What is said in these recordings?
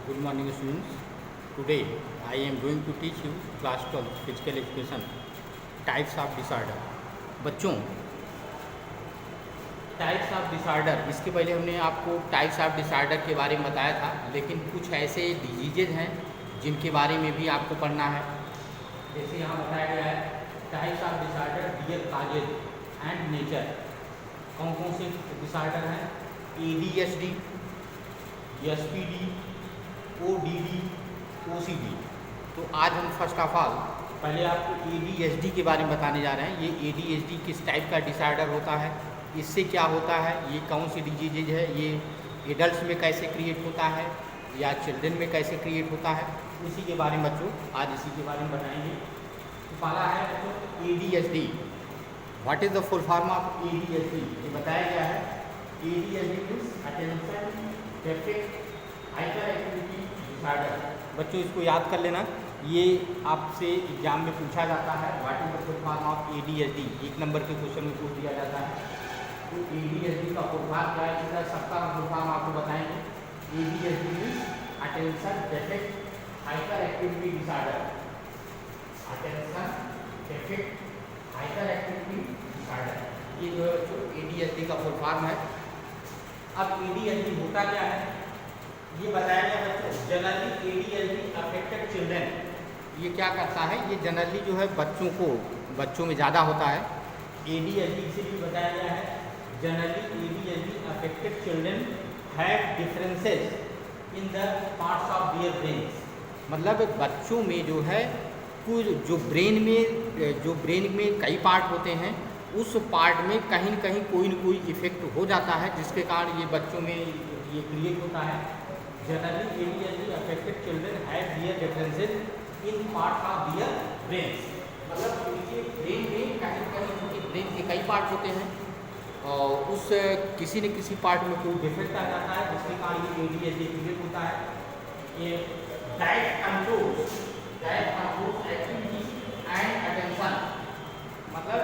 Good morning students. Today I am going to teach you class 12 physical education types of disorder. बच्चों, types of disorder, इसके पहले हमने आपको types of disorder के बारे में बताया था, लेकिन कुछ ऐसे डिजीजेज हैं जिनके बारे में भी आपको पढ़ना है। जैसे यहाँ बताया गया है types of disorder, real causes and nature. कौन कौन से डिसऑर्डर हैं? ADHD, SPD, ODD, OCD। तो आज हम फर्स्ट ऑफ ऑल पहले आपको ADHD के बारे में बताने जा रहे हैं। ये ADHD किस टाइप का डिसऑर्डर होता है, इससे क्या होता है, ये कौन सी डिजीज है, ये एडल्ट में कैसे क्रिएट होता है या चिल्ड्रन में कैसे क्रिएट होता है, इसी के बारे में बच्चों आज इसी के बारे में बताएंगे। तो पहला है बच्चों ADHD। What is the full form of ADHD? ये बताया गया है ADHD means attention deficit hyper activity disorder. बच्चों इसको याद कर लेना, ये आपसे एग्जाम में पूछा जाता है। What is the full form of ADHD? 1 number के क्वेश्चन में पूछ दिया जाता है। तो ADHD का फुल फॉर्म क्या है, इसका सबका फुल फॉर्म आपको बताएंगे। ADHD means attention deficit hyper activity disorder. Attention deficit hyper activity disorder, ये जो है बच्चों ADHD का फुल फॉर्म है। अब ADHD होता क्या है ये बताया गया बच्चों। जनरली ADHD अफेक्टेड चिल्ड्रन, ये क्या करता है, ये जनरली जो है बच्चों में ज़्यादा होता है। ADHD से भी बताया गया है generally ADHD affected children have differences in the parts of their brains. मतलब बच्चों में जो है कुछ जो ब्रेन में कई पार्ट होते हैं, उस पार्ट में कहीं न कहीं कोई न कोई इफेक्ट हो जाता है, जिसके कारण ये बच्चों में ये क्रिएट होता है। Generally ADHD affected children have their differences in parts of their brains. मतलब उनके ब्रेन में कहीं न कहीं उनके ब्रेन के कई पार्ट होते हैं और उस किसी न किसी पार्ट में कोई डिफेक्ट आ जाता है, जिसके कारण ये ADHD क्रिएट होता है। ये diet controls activity and attention, मतलब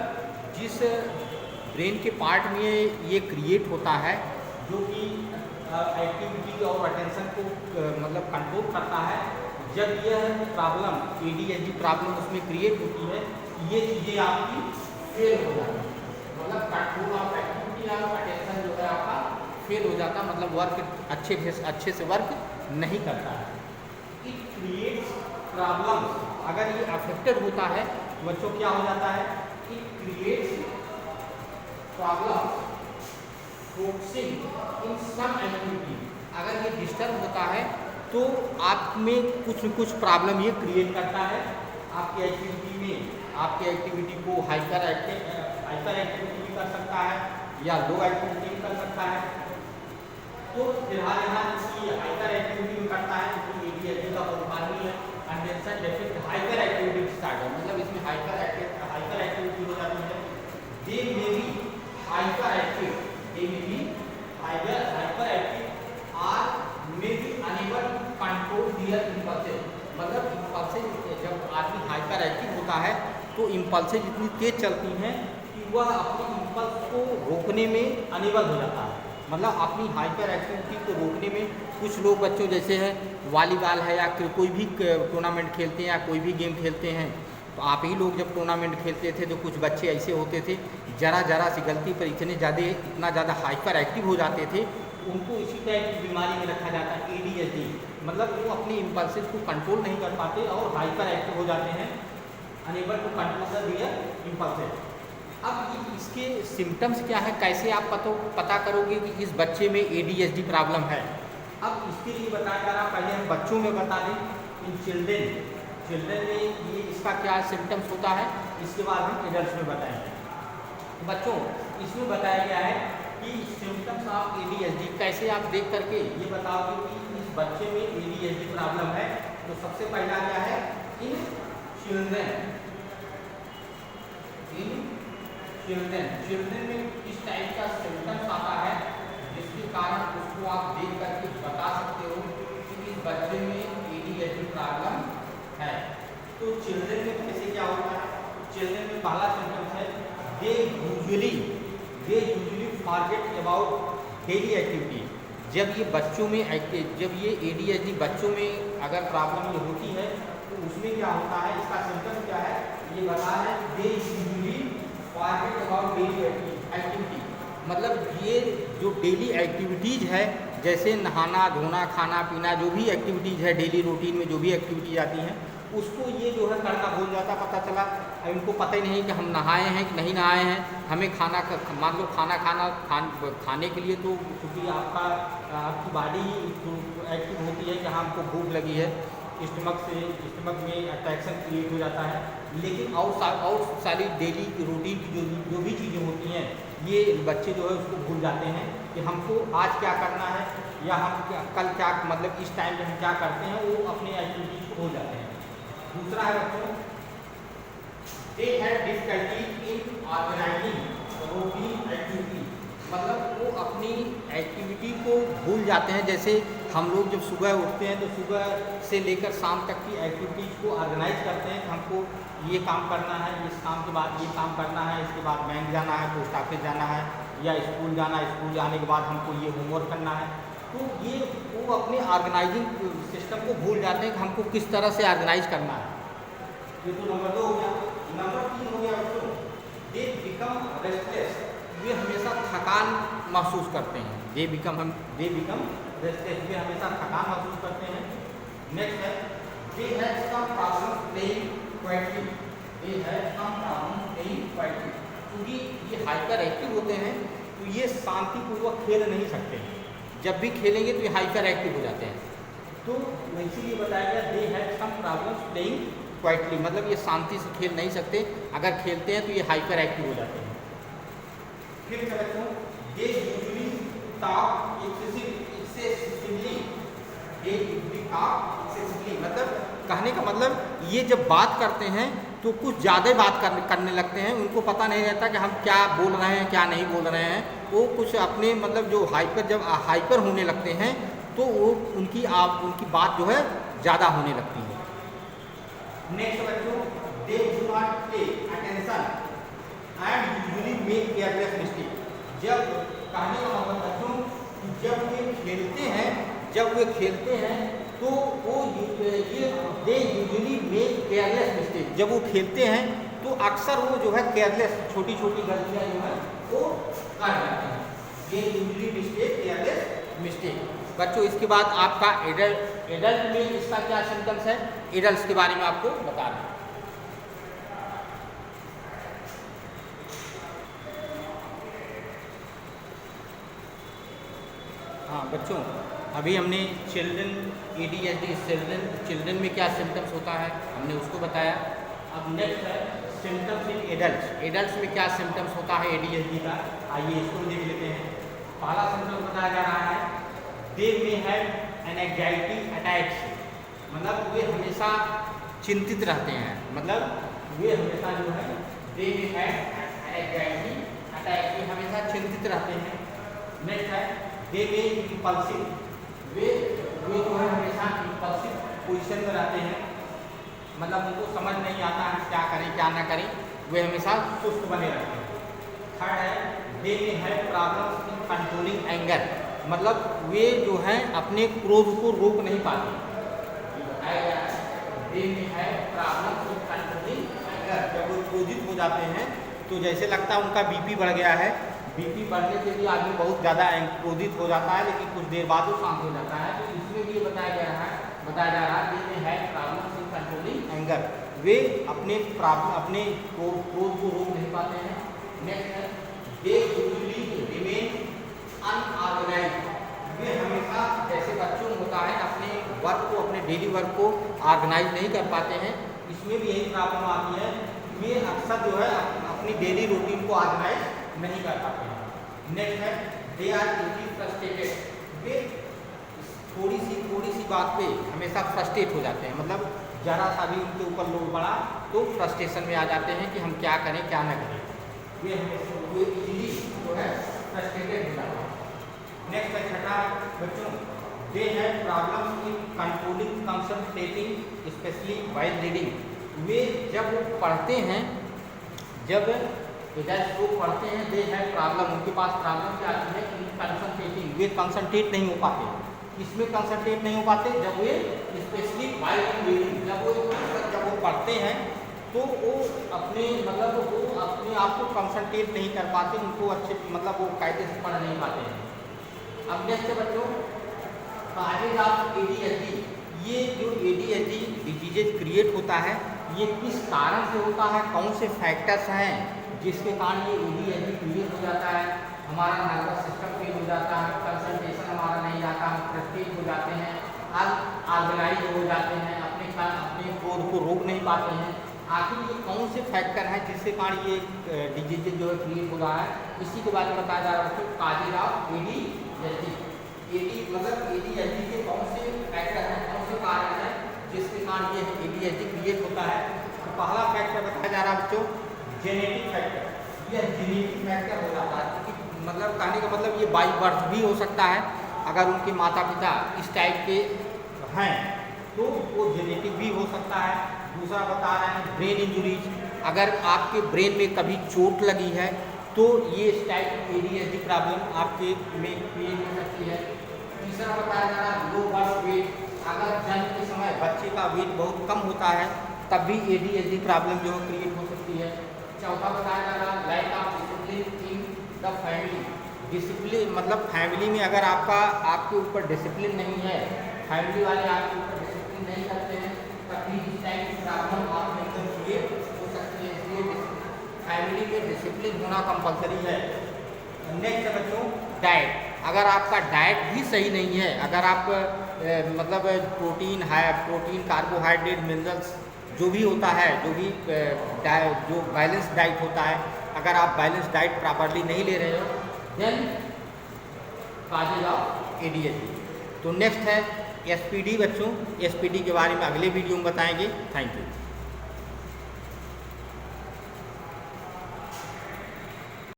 जिस ब्रेन के पार्ट में ये क्रिएट होता है जो कि एक्टिविटी और अटेंशन को मतलब कंट्रोल करता है। जब यह प्रॉब्लम ADHD प्रॉब्लम उसमें क्रिएट होती है, ये चीज़ें आपकी फेल हो जाती हैं। मतलब कंट्रोल ऑफ एक्टिविटी और अटेंशन जो है आपका फेल हो जाता है, मतलब वर्क अच्छे से वर्क नहीं करता है। इट क्रिएट्स प्रॉब्लम्स, अगर ये अफेक्टेड होता है तो बच्चों क्या हो जाता है, it creates problems focusing in some activity. अगर ये डिस्टर्ब होता है तो आप में कुछ न कुछ प्रॉब्लम ये क्रिएट करता है आपकी एक्टिविटी में। आपकी एक्टिविटी को हाइपर एक्टिविटी भी कर सकता है या लो एक्टिविटी भी कर सकता है। तो फिलहाल यहाँ इसकी हाइपर एक्टिविटी भी करता है, क्योंकि ADHD का फुल फॉर्म ही है attention deficit hyper activity disorder. मतलब इसमें हाइपर एक्टिविटी हो जाती है। They may be hyper active, hyper active और may be unable to control their impulses. मतलब इंपल्सेस, जब आदमी हाइपर एक्टिव होता है तो इंपल्सेस इतनी तेज चलती हैं कि वह अपने इंपल्स को रोकने में अनेबल हो जाता है। मतलब अपनी हाइपर एक्टिविटी को रोकने में कुछ लोग बच्चों जैसे हैं वॉलीबॉल है या कोई भी टूर्नामेंट खेलते हैं या कोई भी गेम खेलते हैं, तो आप ही लोग जब टूर्नामेंट खेलते थे तो कुछ बच्चे ऐसे होते थे जरा सी गलती पर इतना ज़्यादा हाइपर एक्टिव हो जाते थे, उनको इसी टाइप की बीमारी में रखा जाता है ADHD। मतलब वो अपने इम्पल्सेस को कंट्रोल नहीं कर पाते और हाइपर एक्टिव हो जाते हैं, unable to control their impulses. अब इसके सिम्टम्स क्या है, कैसे आप पता करोगे कि इस बच्चे में ADHD प्रॉब्लम है। अब इसके लिए बताया जा रहा, पहले हम बच्चों में बता दें। इन चिल्ड्रन में ये इसका क्या सिम्टम्स होता है, इसके बाद हम एडल्ट्स में बताएंगे। बच्चों इसमें बताया गया है कि सिम्टम्स ऑफ ADHD कैसे आप देख करके ये बताओगे कि इस बच्चे में ADHD प्रॉब्लम है। तो सबसे पहला क्या है, इन चिल्ड्रन में किस टाइप का सिम्टम्स आता है, जिसके कारण उसको आप देख करके बता सकते हो कि इस बच्चे में ADHD प्रॉब्लम है। तो चिल्ड्रन में कैसे क्या होता है, चिल्ड्रन में पहला सिम्टम्स है they usually forget about daily activity. जब ये बच्चों में जब ये ADHD बच्चों में अगर प्रॉब्लम ये होती है तो उसमें क्या होता है, इसका सिम्टम क्या है ये बता है, they usually forget about daily activity. मतलब ये जो डेली एक्टिविटीज़ है जैसे नहाना धोना खाना पीना, जो भी एक्टिविटीज़ है डेली रूटीन में जो भी एक्टिविटीज आती हैं उसको ये जो है करना भूल जाता। पता चला इनको पता ही नहीं कि हम नहाए हैं कि नहीं नहाए हैं। हमें खाना मान लो खाने के लिए तो क्योंकि आपकी बॉडी एक्टिव होती है कि हाँ हमको भूख लगी है, स्टमक में अट्रैक्शन क्रिएट हो जाता है, लेकिन और सारी डेली रूटीन की जो भी चीज़ें होती हैं ये बच्चे जो है उसको भूल जाते हैं कि हमको आज क्या करना है या हम कल क्या, मतलब इस टाइम पे हम क्या करते हैं, वो अपनी एक्टिविटीज को भूल जाते हैं। दूसरा है बच्चों, they have difficulty in organising routine activity. मतलब वो अपनी एक्टिविटी को भूल जाते हैं। जैसे हम लोग जब सुबह उठते हैं तो सुबह से लेकर शाम तक की एक्टिविटीज़ को ऑर्गेनाइज करते हैं कि हमको ये काम करना है, इस काम के बाद ये काम करना है, इसके बाद बैंक जाना है, पोस्ट ऑफिस जाना है या स्कूल जाना है, स्कूल जाने के बाद हमको ये होमवर्क करना है। तो ये वो अपने ऑर्गेनाइजिंग सिस्टम को भूल जाते हैं कि हमको किस तरह से ऑर्गेनाइज करना है। ये तो नंबर 2 हो गया। नंबर 3 हो गया बच्चों, दे बिकम रेस्टलेस। वे हमेशा थकान महसूस करते हैं। दे बिकम रेस्टलेस, वे हमेशा थकान महसूस करते हैं। नेक्स्ट है, they have some problem playing quietly. They have some problem playing quietly. क्योंकि ये हाइपर एक्टिव होते हैं तो ये शांतिपूर्वक खेल नहीं सकते। जब भी खेलेंगे तो ये हाइपर एक्टिव हो जाते हैं। तो इसीलिए बताया गया they have some problems playing quietly, मतलब ये शांति से खेल नहीं सकते। अगर खेलते हैं तो ये हाइपर एक्टिव हो जाते हैं। फिर बच्चों, they usually talk excessively. They usually talk excessively, मतलब कहने का मतलब ये जब बात करते हैं तो कुछ ज़्यादा बात करने लगते हैं। उनको पता नहीं रहता कि हम क्या बोल रहे हैं क्या नहीं बोल रहे हैं। वो कुछ अपने मतलब जो जब हाइपर होने लगते हैं तो वो उनकी बात जो है ज़्यादा होने लगती है। नेक्स्ट बच्चों, they do not pay attention and usually make careless mistake. जब कहने का मतलब बच्चों जब वे खेलते हैं तो वो ये they usually make careless mistake. जब वो खेलते हैं तो अक्सर वो जो है केयरलेस छोटी छोटी गलतियाँ जो है वो कर जाते हैं। ये यूजुअली मिस्टेक केयरलेस मिस्टेक। बच्चों इसके बाद आपका एडल्ट में इसका क्या सिम्टम्स है, एडल्ट के बारे में आपको बता रहे हैं। हाँ बच्चों, अभी हमने चिल्ड्रन ADHD चिल्ड्रन में क्या सिम्टम्स होता है हमने उसको बताया। अब नेक्स्ट है सिम्टम्स इन एडल्ट्स में क्या सिम्टम्स होता है ADHD का। आइए इसको देख लेते हैं। पहला सिम्टम बताया जा रहा है, they may have anxiety attacks. मतलब वे हमेशा चिंतित रहते हैं। मतलब वे हमेशा जो है they may have anxiety attacks, वे हमेशा चिंतित रहते हैं। नेक्स्ट है दे मे इम्पल्सिव। वे जो है हमेशा इम्पल्सिव पोजीशन में रहते हैं। मतलब उनको समझ नहीं आता है क्या करें क्या ना करें, वे हमेशा सुस्त बने रहते हैं। थर्ड है they may have problems in controlling anger. मतलब वे जो हैं अपने क्रोध को रोक नहीं पाते। They may have problems in controlling anger. जब वो क्रोधित हो जाते हैं तो जैसे लगता है उनका BP बढ़ गया है। BP बढ़ने से भी आदमी बहुत ज़्यादा क्रोधित हो जाता है, लेकिन कुछ देर बाद वो शांत हो जाता है। तो इसमें भी ये बताया जा रहा है they may have problems in controlling anger. वे अपने क्रोध को रोक नहीं पाते हैं। नेक्स्ट है दे यूजुअली रिमेन अनऑर्गेनाइज्ड। वे हमेशा जैसे बच्चों में होता है अपने डेली वर्क को ऑर्गेनाइज नहीं कर पाते हैं। इसमें भी यही प्रॉब्लम आती है, वे अक्सर जो है अपनी डेली रूटीन को ऑर्गेनाइज नहीं कर पाते हैं। नेक्स्ट है दे आर इजीली फ्रस्ट्रेटेड। वे थोड़ी सी बात पे हमेशा फ्रस्ट्रेट हो जाते हैं। मतलब ज़रा सा भी उनके ऊपर लोड पड़ा तो फ्रस्ट्रेशन में आ जाते हैं कि हम क्या करें क्या ना करें। वे हमेशा इजीली जो है फ्रस्ट्रेटेड हो जाते हैं। नेक्स्ट है छठा बच्चों, they have problems in controlling concentrating specially while reading. वे जब पढ़ते हैं, जब एडल्ट लोग पढ़ते हैं, दे हैव प्रॉब्लम, उनके पास प्रॉब्लम क्या आती है इन कंसंट्रेटिंग, वे कंसंट्रेट नहीं हो पाते। इसमें कंसंट्रेट नहीं हो पाते जब वे स्पेशली जब वो पढ़ते हैं तो वो अपने आप को कंसंट्रेट नहीं कर पाते, उनको अच्छे वो कायदे से पढ़ नहीं पाते हैं। अब नेक्स्ट बच्चों काजेज ऑफ ADHD, ये जो ADHD डिजीजेज क्रिएट होता है ये किस कारण से होता है, कौन से फैक्टर्स हैं जिसके कारण ये ADHD क्रिएट हो जाता है। हमारा नर्वस सिस्टम फेल हो जाता है, कंसंट्रेशन हमारा नहीं जाता, हम फ्रस्ट्रेट हो जाते हैं, ऑर्गेनाइज हो जाते हैं, अपने क्रोध को रोक नहीं पाते हैं। आखिर ये कौन से फैक्टर हैं जिसके कारण ये डिजीज जो है क्रिएट हो रहा है, इसी के बारे में बताया जा रहा है। काजेज ऑफ ADHD, ADHD के कौन से फैक्टर हैं, कौन से कारण हैं जिसके कारण ये ADHD क्रिएट होता है। तो पहला फैक्टर बताया जा रहा है बच्चों जेनेटिक फैक्टर। यह जेनेटिक फैक्टर हो जाता है, क्योंकि कहने का मतलब ये बाई बर्थ भी हो सकता है। अगर उनके माता पिता इस टाइप के हैं तो वो जेनेटिक भी हो सकता है। दूसरा बता रहे हैं ब्रेन इंजुरीज, अगर आपके ब्रेन में कभी चोट लगी है तो ये इस टाइप की ADHD प्रॉब्लम आपके में क्रिएट हो सकती है। तीसरा बताया जा रहा है लो बर्थ वेट, अगर जन्म के समय बच्चे का वेट बहुत कम होता है तब भी ADHD प्रॉब्लम जो है क्रिएट हो सकती है। चौथा बताया जा रहा है lack of discipline in the family, discipline family में अगर आपके ऊपर डिसिप्लिन नहीं है, फैमिली वाले आपके ऊपर डिसिप्लिन नहीं करते हैं तब भी इस टाइप की प्रॉब्लम आप में क्रिएट हो सकती है। इसलिए फैमिली में डिसिप्लिन होना कंपलसरी है। नेक्स्ट बच्चों डाइट, अगर आपका डाइट भी सही नहीं है, अगर आप प्रोटीन कार्बोहाइड्रेट मिनरल्स जो भी होता है, जो बैलेंस डाइट होता है, अगर आप बैलेंस डाइट प्रॉपरली नहीं ले रहे हो देन काजेज ऑफ ADHD। तो नेक्स्ट है SPD बच्चों, SPD के बारे में अगले वीडियो में बताएंगे। Thank you.